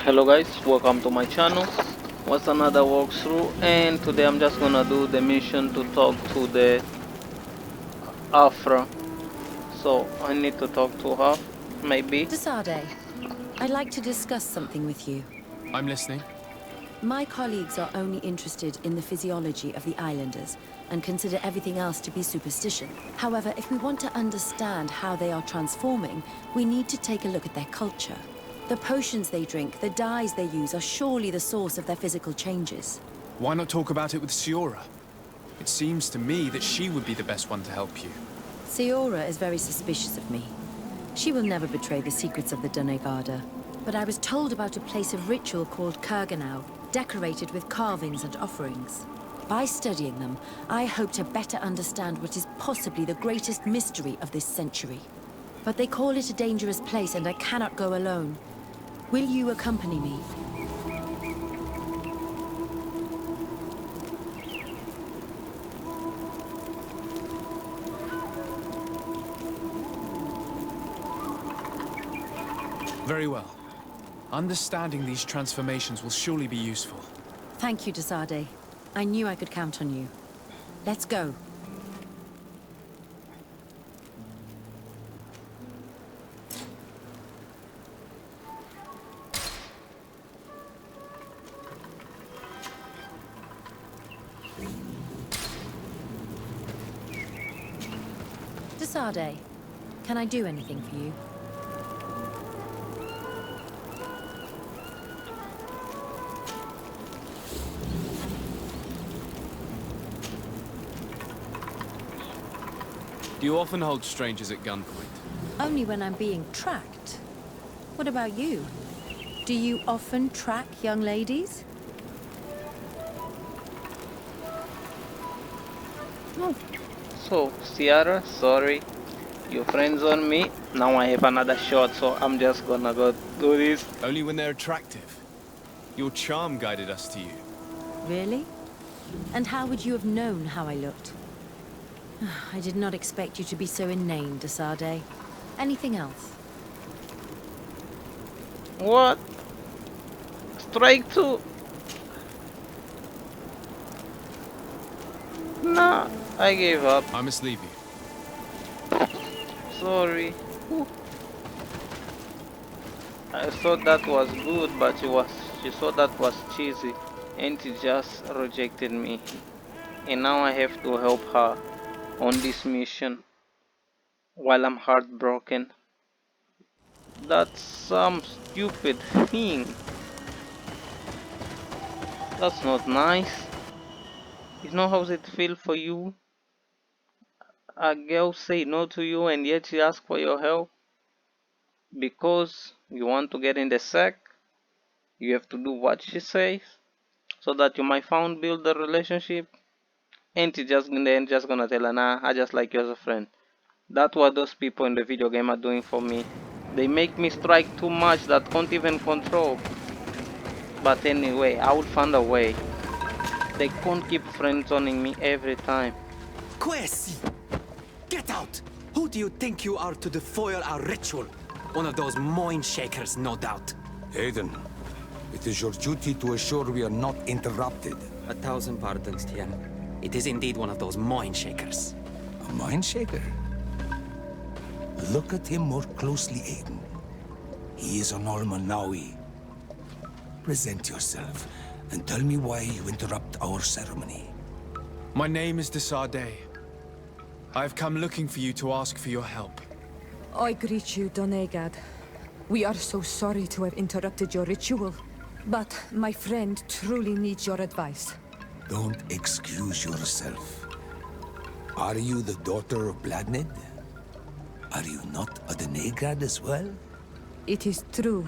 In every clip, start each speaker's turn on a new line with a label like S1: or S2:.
S1: Hello guys, welcome to my channel. What's another walkthrough, and today I'm just gonna do the mission to talk to the Afra. So I need to talk to her, maybe.
S2: Desade, I'd like to discuss something with you.
S3: I'm listening.
S2: My colleagues are only interested in the physiology of the islanders and consider everything else to be superstition. However, if we want to understand how they are transforming, we need to take a look at their culture. The potions they drink, the dyes they use are surely the source of their physical changes.
S3: Why not talk about it with Siora? It seems to me that she would be the best one to help you.
S2: Siora is very suspicious of me. She will never betray the secrets of the Doneigada. But I was told about a place of ritual called Kurganau, decorated with carvings and offerings. By studying them, I hope to better understand what is possibly the greatest mystery of this century. But they call it a dangerous place, and I cannot go alone. Will you accompany me?
S3: Very well. Understanding these transformations will surely be useful.
S2: Thank you, Desade. I knew I could count on you. Let's go. Desade, can I do anything for you?
S3: Do you often hold strangers at gunpoint?
S2: Only when I'm being tracked. What about you? Do you often track young ladies?
S1: No. So Ciara, sorry, your friends on me. Now I have another shot, so I'm just gonna go do this.
S3: Only when they're attractive. Your charm guided us to you.
S2: Really? And how would you have known how I looked? I did not expect you to be so inane, Desade. Anything else?
S1: What? Strike two? Nah, I gave up.
S3: I must leave you.
S1: Sorry. Ooh. I thought that was good, but she thought that was cheesy, and she just rejected me. And now I have to help her on this mission while I'm heartbroken. That's some stupid thing. That's not nice. You know how it feel for you? A girl say no to you and yet she asks for your help because you want to get in the sack. You have to do what she says so that you might found build the relationship. And she just in the end just gonna tell her, nah, I just like you as a friend. That's what those people in the video game are doing for me. They make me strike too much that can't even control. But anyway, I will find a way. They can't keep friend zoning me every time.
S4: Quesi! Get out! Who do you think you are to defoil our ritual? One of those mind shakers, no doubt.
S5: Aiden, it is your duty to assure we are not interrupted.
S4: 1,000 pardons, Tien. It is indeed one of those mind shakers.
S5: A mind shaker? Look at him more closely, Aiden. He is an Almanawi. Present yourself and tell me why you interrupt our ceremony.
S3: My name is Desade. I have come looking for you to ask for your help.
S6: I greet you, Doneigad. We are so sorry to have interrupted your ritual, but my friend truly needs your advice.
S5: Don't excuse yourself. Are you the daughter of Bladned? Are you not a Doneigad as well?
S6: It is true,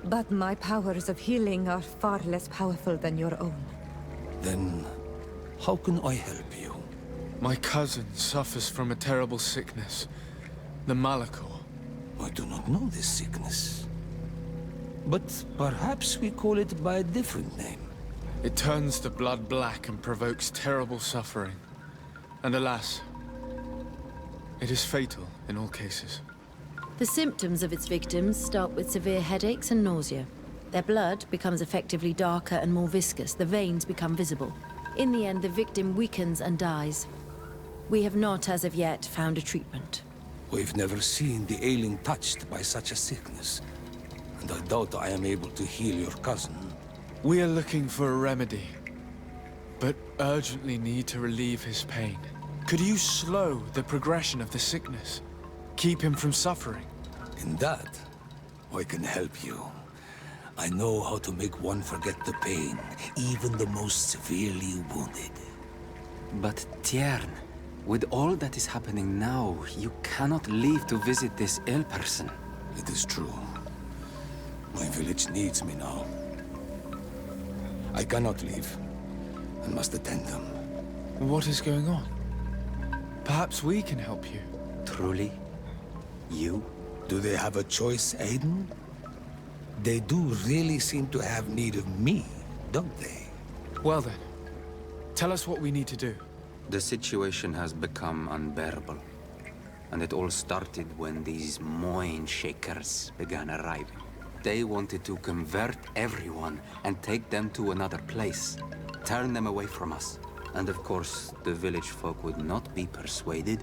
S6: but my powers of healing are far less powerful than your own.
S5: Then, how can I help you?
S3: My cousin suffers from a terrible sickness, the Malachor.
S5: I do not know this sickness. But perhaps we call it by a different name.
S3: It turns the blood black and provokes terrible suffering. And alas, it is fatal in all cases.
S2: The symptoms of its victims start with severe headaches and nausea. Their blood becomes effectively darker and more viscous. The veins become visible. In the end, the victim weakens and dies. We have not, as of yet, found a treatment.
S5: We've never seen the ailing touched by such a sickness, and I doubt I am able to heal your cousin.
S3: We are looking for a remedy, but urgently need to relieve his pain. Could you slow the progression of the sickness? Keep him from suffering?
S5: In that, I can help you. I know how to make one forget the pain, even the most severely wounded.
S4: But Tiern, with all that is happening now, you cannot leave to visit this ill person.
S5: It is true. My village needs me now. I cannot leave, and must attend them.
S3: What is going on? Perhaps we can help you.
S4: Truly? You?
S5: Do they have a choice, Aiden? They do really seem to have need of me, don't they?
S3: Well then, tell us what we need to do.
S4: The situation has become unbearable. And it all started when these Moin Shakers began arriving. They wanted to convert everyone and take them to another place. Turn them away from us. And of course, the village folk would not be persuaded.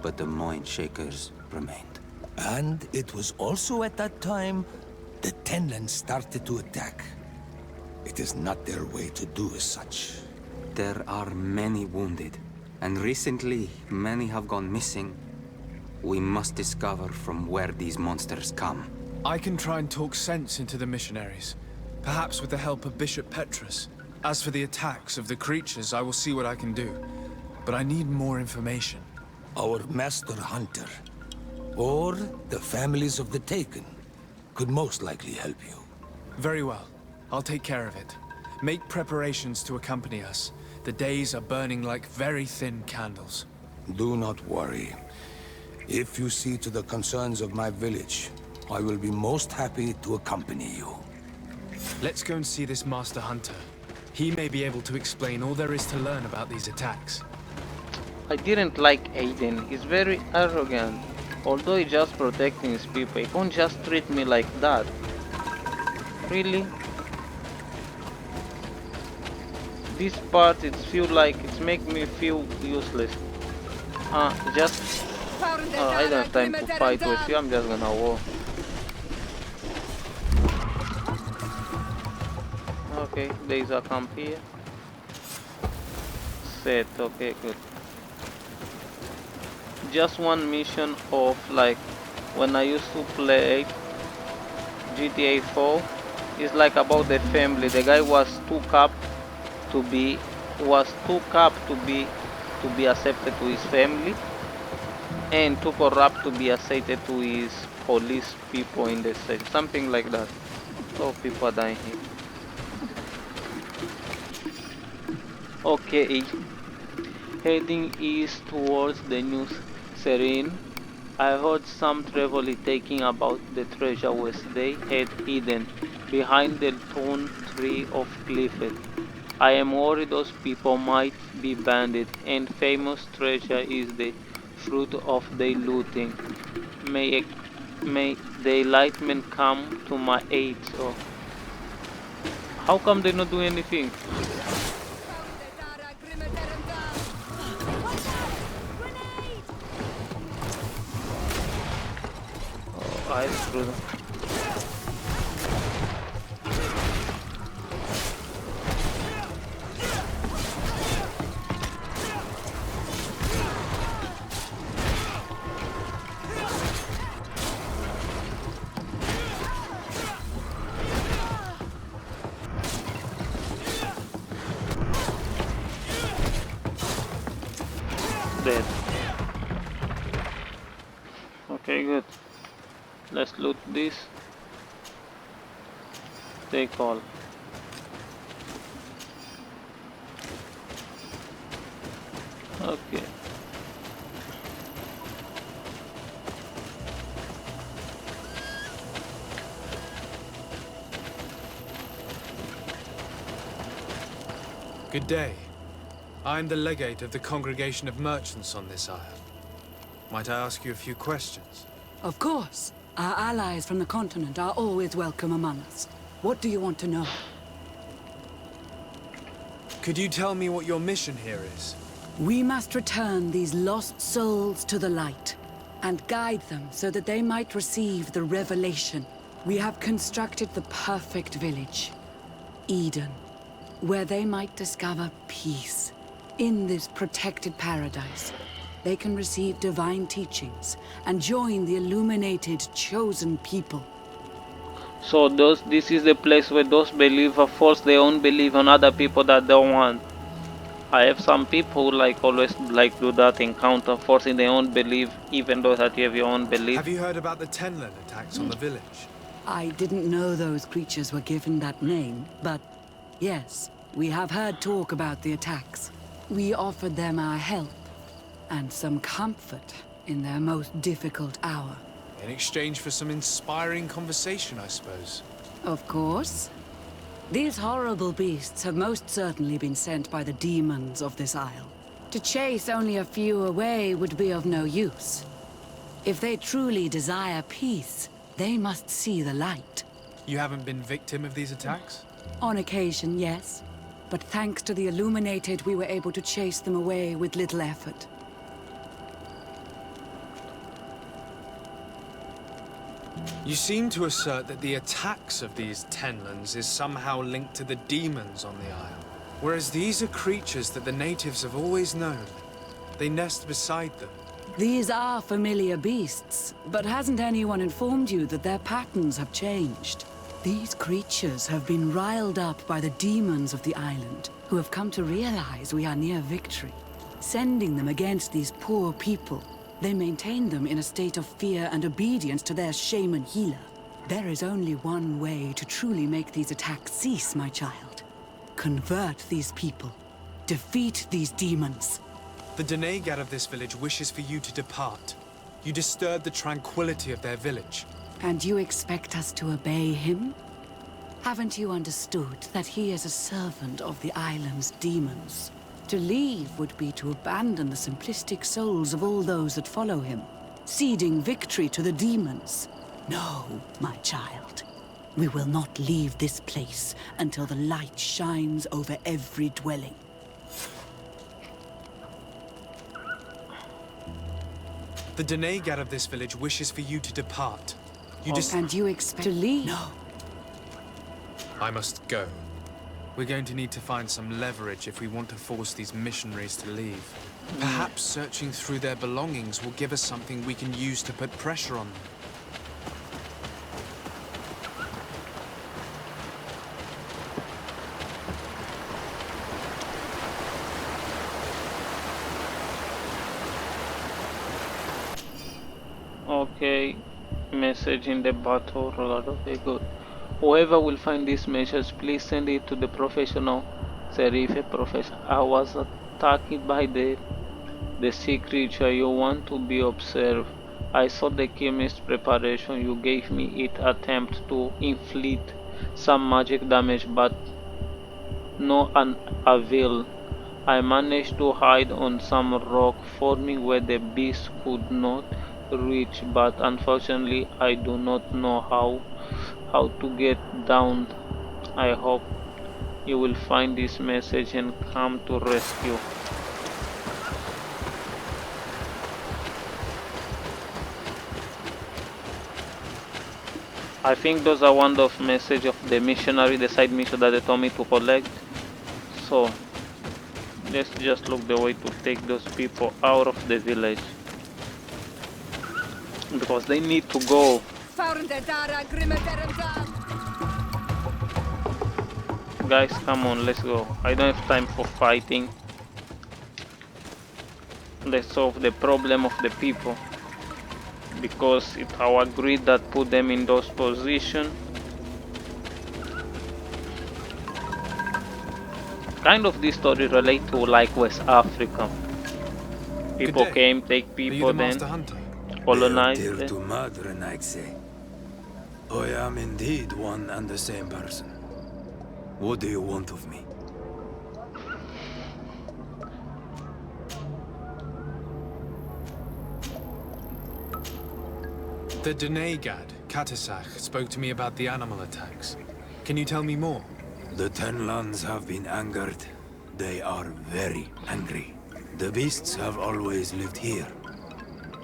S4: But the Moin Shakers remained.
S5: And it was also at that time the Tenland started to attack. It is not their way to do as such.
S4: There are many wounded, and recently many have gone missing. We must discover from where these monsters come.
S3: I can try and talk sense into the missionaries, perhaps with the help of Bishop Petrus. As for the attacks of the creatures, I will see what I can do. But I need more information.
S5: Our master hunter, or the families of the Taken, could most likely help you.
S3: Very well. I'll take care of it. Make preparations to accompany us. The days are burning like very thin candles.
S5: Do not worry. If you see to the concerns of my village, I will be most happy to accompany you.
S3: Let's go and see this Master Hunter. He may be able to explain all there is to learn about these attacks.
S1: I didn't like Aiden. He's very arrogant. Although he's just protecting his people, he can't just treat me like that. Really? This part, it's making me feel useless. I don't have time to fight with you, I'm just gonna walk. Okay, there is a camp here. Set, okay, good. Just one mission of like when I used to play GTA 4. It's like about the family. The guy was too capped to be accepted to his family, and too corrupt to be accepted to his police people in the city. Something like that. So people are dying here. Okay, heading east towards the New Serene. I heard some travel talking about the treasure which they had hidden behind the thorn tree of Clifford. I am worried those people might be bandits, and famous treasure is the fruit of their looting. May the enlightenment come to my aid. So, how come they not do anything? Oh, I screwed them. Dead. Okay, good. Let's loot this. Take all. Okay.
S3: Good day. I'm the legate of the Congregation of Merchants on this isle. Might I ask you a few questions?
S7: Of course. Our allies from the continent are always welcome among us. What do you want to know?
S3: Could you tell me what your mission here is?
S7: We must return these lost souls to the light and guide them so that they might receive the revelation. We have constructed the perfect village, Eden, where they might discover peace. In this protected paradise, they can receive divine teachings and join the illuminated, chosen people.
S1: So this is the place where those believers force their own belief on other people that they want. I have some people like always like do that encounter, forcing their own belief, even though that you have your own belief.
S3: Have you heard about the Tenlin attacks on the village?
S7: I didn't know those creatures were given that name, but yes, we have heard talk about the attacks. We offered them our help and some comfort in their most difficult hour.
S3: In exchange for some inspiring conversation, I suppose.
S7: Of course. These horrible beasts have most certainly been sent by the demons of this isle. To chase only a few away would be of no use. If they truly desire peace, they must see the light.
S3: You haven't been victim of these attacks?
S7: On occasion, yes. But thanks to the Illuminated, we were able to chase them away with little effort.
S3: You seem to assert that the attacks of these Tenlins is somehow linked to the demons on the isle. Whereas these are creatures that the natives have always known. They nest beside them.
S7: These are familiar beasts, but hasn't anyone informed you that their patterns have changed? These creatures have been riled up by the demons of the island, who have come to realize we are near victory. Sending them against these poor people, they maintain them in a state of fear and obedience to their shaman healer. There is only one way to truly make these attacks cease, my child. Convert these people. Defeat these demons.
S3: The Denegad of this village wishes for you to depart. You disturb the tranquility of their village.
S7: And you expect us to obey him? Haven't you understood that he is a servant of the island's demons? To leave would be to abandon the simplistic souls of all those that follow him, ceding victory to the demons. No, my child. We will not leave this place until the light shines over every dwelling.
S3: The Denegad of this village wishes for you to depart.
S7: And you expect to leave? No.
S3: I must go. We're going to need to find some leverage if we want to force these missionaries to leave. Perhaps searching through their belongings will give us something we can use to put pressure on them.
S1: Okay, message in the battle roulette. Okay, good. Whoever will find this message, please send it to the professional Serife professional. I was attacked by the sea creature. You want to be observed. I saw the chemist preparation you gave me. It attempt to inflict some magic damage, but no avail. I managed to hide on some rock forming where the beast could not reach, but unfortunately I do not know how to get down. I hope you will find this message and come to rescue. I think those are one of message of the missionary, the side mission that they told me to collect. So let's just look the way to take those people out of the village, because they need to go. Guys, come on, let's go. I don't have time for fighting. Let's solve the problem of the people, because it's our greed that put them in those positions. Kind of this story relate to like West Africa. People came, take people, then colonize them.
S4: I am indeed one and the same person. What do you want of me?
S3: The Denegad, Katisach, spoke to me about the animal attacks. Can you tell me more?
S5: The Ten Lands have been angered. They are very angry. The beasts have always lived here,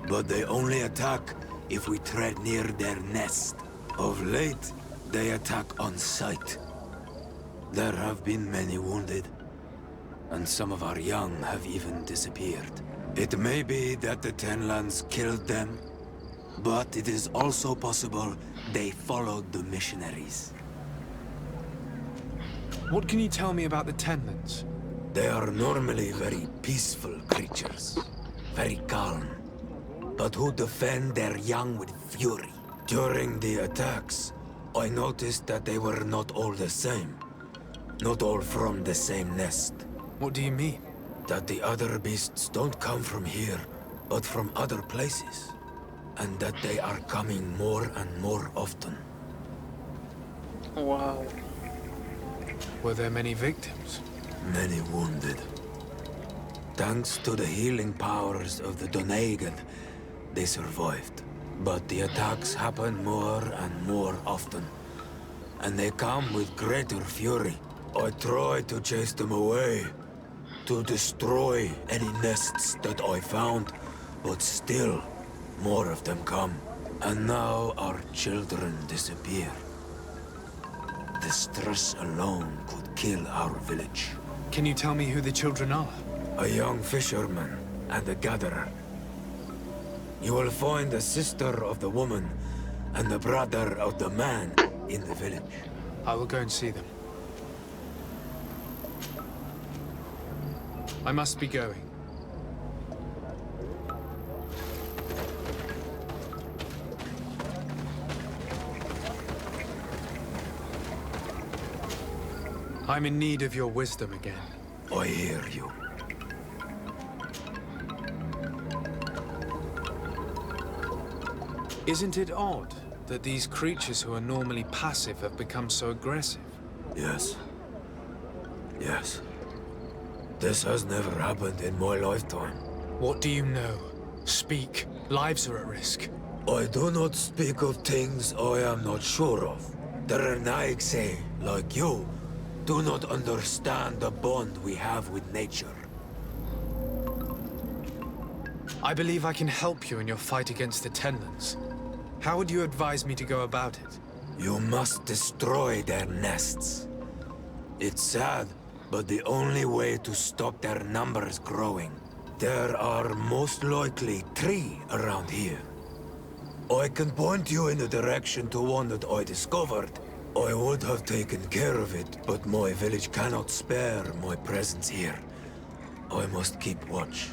S5: but they only attack if we tread near their nest. Of late, they attack on sight. There have been many wounded, and some of our young have even disappeared. It may be that the Ten Lands killed them, but it is also possible they followed the missionaries.
S3: What can you tell me about the Tenlands?
S5: They are normally very peaceful creatures, very calm, but who defend their young with fury. During the attacks, I noticed that they were not all the same. Not all from the same nest.
S3: What do you mean?
S5: That the other beasts don't come from here, but from other places. And that they are coming more and more often.
S1: Wow.
S3: Were there many victims?
S5: Many wounded. Thanks to the healing powers of the Donegal, they survived. But the attacks happen more and more often. And they come with greater fury. I try to chase them away, to destroy any nests that I found, but still, more of them come. And now our children disappear. The stress alone could kill our village.
S3: Can you tell me who the children are?
S5: A young fisherman and a gatherer. You will find the sister of the woman and the brother of the man in the village.
S3: I will go and see them. I must be going. I'm in need of your wisdom again.
S5: I hear you.
S3: Isn't it odd that these creatures who are normally passive have become so aggressive?
S5: Yes. Yes. This has never happened in my lifetime.
S3: What do you know? Speak. Lives are at risk.
S5: I do not speak of things I am not sure of. The Renaigse, like you, do not understand the bond we have with nature.
S3: I believe I can help you in your fight against the Tenlands. How would you advise me to go about it?
S5: You must destroy their nests. It's sad, but the only way to stop their numbers growing. There are most likely 3 around here. I can point you in the direction to one that I discovered. I would have taken care of it, but my village cannot spare my presence here. I must keep watch.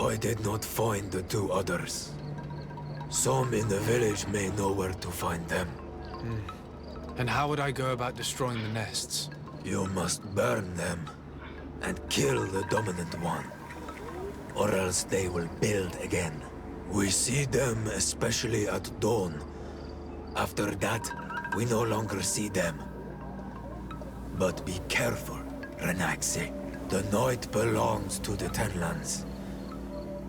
S5: I did not find the 2 others. Some in the village may know where to find them.
S3: And how would I go about destroying the nests?
S5: You must burn them and kill the dominant one, or else they will build again. We see them especially at dawn. After that, we no longer see them. But be careful, Renaigse. The night belongs to the Tenlands.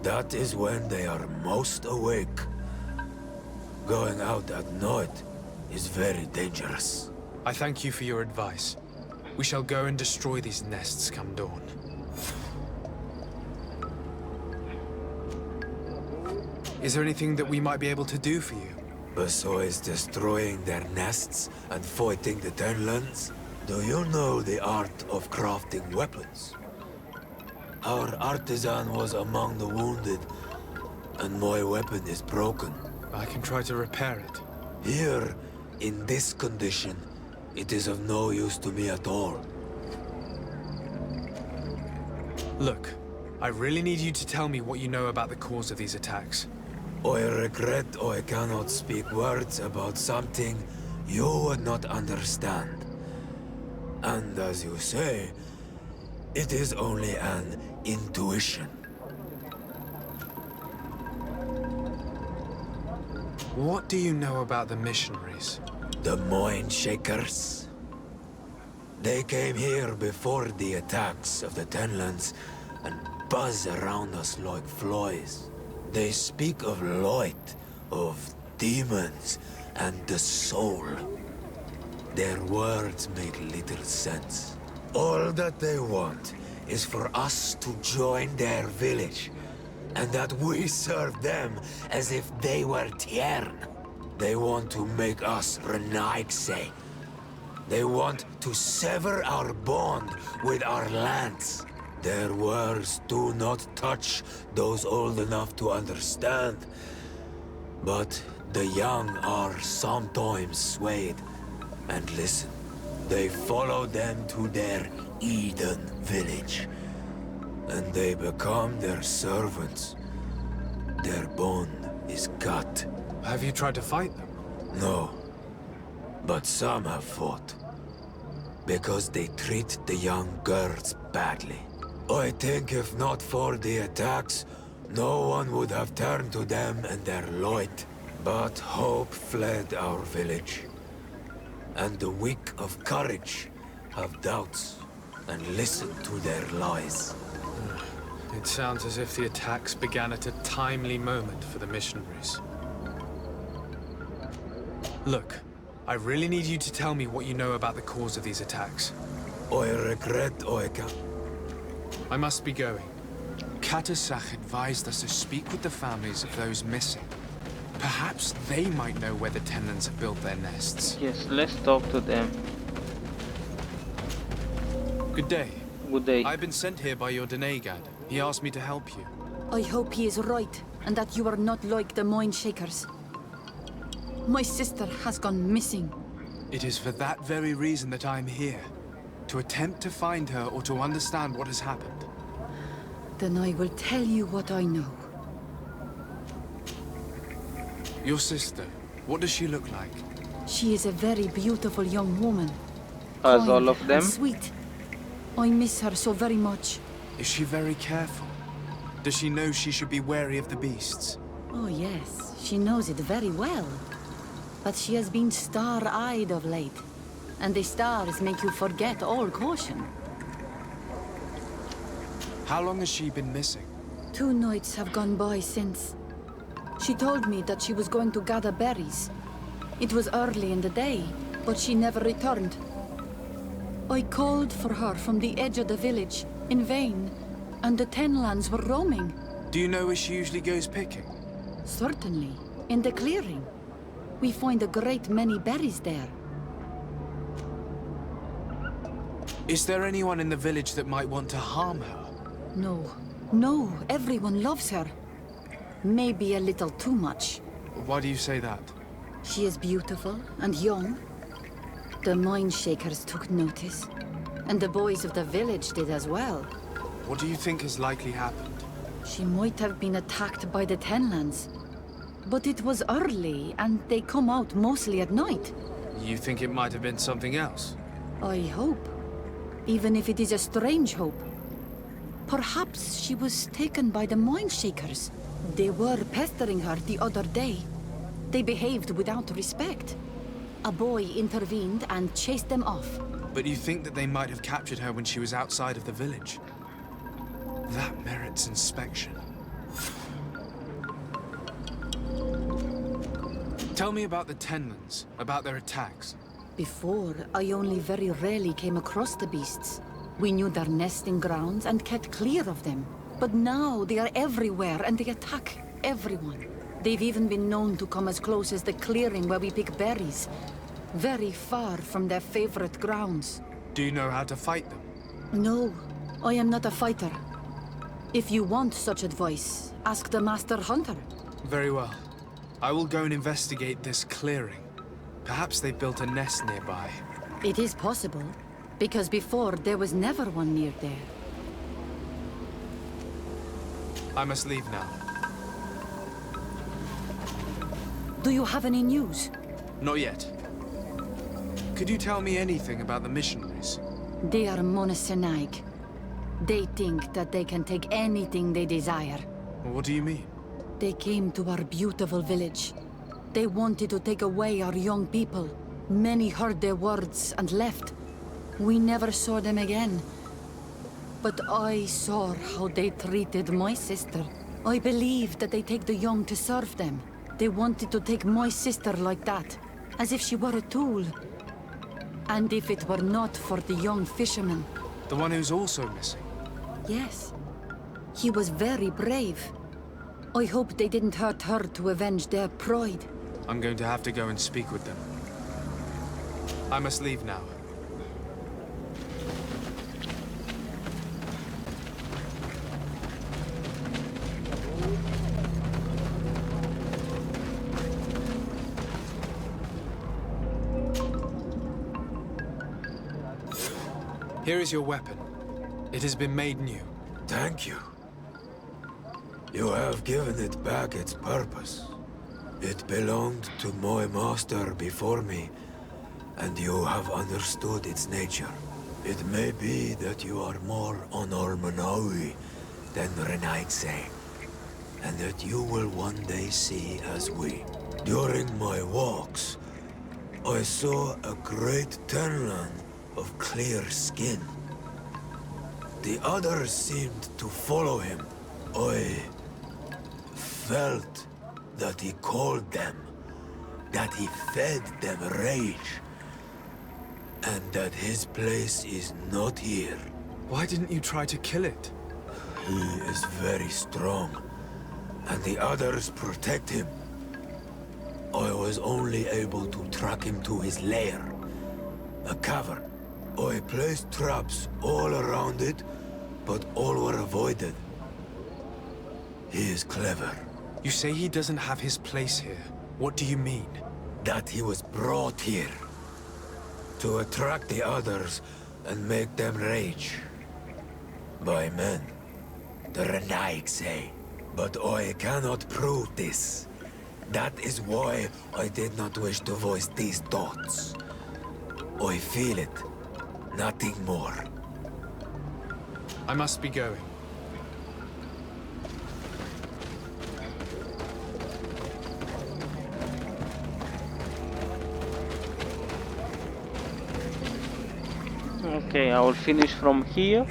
S5: That is when they are most awake. Going out at night is very dangerous.
S3: I thank you for your advice. We shall go and destroy these nests come dawn. Is there anything that we might be able to do for you?
S5: Besides destroying their nests and fighting the Tenlands, do you know the art of crafting weapons? Our artisan was among the wounded, and my weapon is broken.
S3: I can try to repair it.
S5: Here, in this condition, it is of no use to me at all.
S3: Look, I really need you to tell me what you know about the cause of these attacks.
S5: I regret I cannot speak words about something you would not understand. And as you say, it is only an intuition.
S3: What do you know about the missionaries?
S5: The Mind Shakers. They came here before the attacks of the Tenlands and buzz around us like flies. They speak of light, of demons, and the soul. Their words make little sense. All that they want is for us to join their village, and that we serve them as if they were Tiern. They want to make us Renaigse. They want to sever our bond with our lands. Their words do not touch those old enough to understand. But the young are sometimes swayed. And listen, they follow them to their Eden village. And they become their servants. Their bond is cut.
S3: Have you tried to fight them?
S5: No. But some have fought. Because they treat the young girls badly. I think if not for the attacks, no one would have turned to them and their light. But hope fled our village. And the weak of courage have doubts and listen to their lies.
S3: It sounds as if the attacks began at a timely moment for the missionaries. Look, I really need you to tell me what you know about the cause of these attacks.
S5: I regret I can.
S3: I must be going. Katasach advised us to speak with the families of those missing. Perhaps they might know where the tenants have built their nests.
S1: Yes, let's talk to them.
S3: Good day.
S1: Good day.
S3: I've been sent here by your Denegad. He asked me to help you.
S2: I hope he is right, and that you are not like the Mind Shakers. My sister has gone missing.
S3: It is for that very reason that I'm here. To attempt to find her or to understand what has happened.
S2: Then I will tell you what I know.
S3: Your sister, what does she look like?
S2: She is a very beautiful young woman.
S1: As
S2: Kind
S1: all of
S2: and
S1: them?
S2: sweet. I miss her so very much.
S3: Is she very careful? Does she know she should be wary of the beasts?
S2: Oh yes, she knows it very well. But she has been star-eyed of late. And the stars make you forget all caution.
S3: How long has she been missing?
S2: 2 nights have gone by since. She told me that she was going to gather berries. It was early in the day, but she never returned. I called for her from the edge of the village, in vain, and the Tenlands were roaming.
S3: Do you know where she usually goes picking?
S2: Certainly, in the clearing. We find a great many berries there.
S3: Is there anyone in the village that might want to harm her?
S2: No, everyone loves her. Maybe a little too much.
S3: Why do you say that?
S2: She is beautiful and young. The Mind Shakers took notice, and the boys of the village did as well.
S3: What do you think has likely happened?
S2: She might have been attacked by the Tenlands. But it was early, and they come out mostly at night.
S3: You think it might have been something else?
S2: I hope. Even if it is a strange hope. Perhaps she was taken by the Mind Shakers. They were pestering her the other day. They behaved without respect. A boy intervened and chased them off.
S3: But you think that they might have captured her when she was outside of the village? That merits inspection. Tell me about the Tenlands, about their attacks.
S2: Before, I only very rarely came across the beasts. We knew their nesting grounds and kept clear of them. But now they are everywhere and they attack everyone. They've even been known to come as close as the clearing where we pick berries. Very far from their favorite grounds.
S3: Do you know how to fight them?
S2: No, I am not a fighter. If you want such advice, ask the Master Hunter.
S3: Very well. I will go and investigate this clearing. Perhaps they built a nest nearby.
S2: It is possible, because before there was never one near there.
S3: I must leave now.
S2: Do you have any news?
S3: Not yet. Could you tell me anything about the missionaries?
S2: They are monosynaig. They think that they can take anything they desire.
S3: What do you mean?
S2: They came to our beautiful village. They wanted to take away our young people. Many heard their words and left. We never saw them again. But I saw how they treated my sister. I believe that they take the young to serve them. They wanted to take my sister like that, as if she were a tool.
S7: And if it were not for the young fisherman...
S3: The one who's also missing.
S2: Yes. He was very brave. I hope they didn't hurt her to avenge their pride.
S3: I'm going to have to go and speak with them. I must leave now. Here is your weapon. It has been made new.
S5: Thank you. You have given it back its purpose. It belonged to my master before me, and you have understood its nature. It may be that you are more on Almanawi than Renaigse, and that you will one day see as we. During my walks, I saw a great Tenlan of clear skin. The others seemed to follow him. I felt that he called them, that he fed them rage, and that his place is not here.
S3: Why didn't you try to kill it?
S5: He is very strong, and the others protect him. I was only able to track him to his lair, a cavern. I placed traps all around it, but all were avoided. He is clever.
S3: You say he doesn't have his place here. What do you mean?
S5: That he was brought here to attract the others and make them rage. By men, the Renaig say. But I cannot prove this. That is why I did not wish to voice these thoughts. I feel it. Nothing more.
S3: I must be going.
S1: Okay, I will finish from here.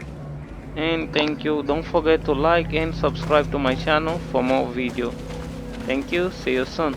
S1: And thank you. Don't forget to like and subscribe to my channel for more video. Thank you. See you soon.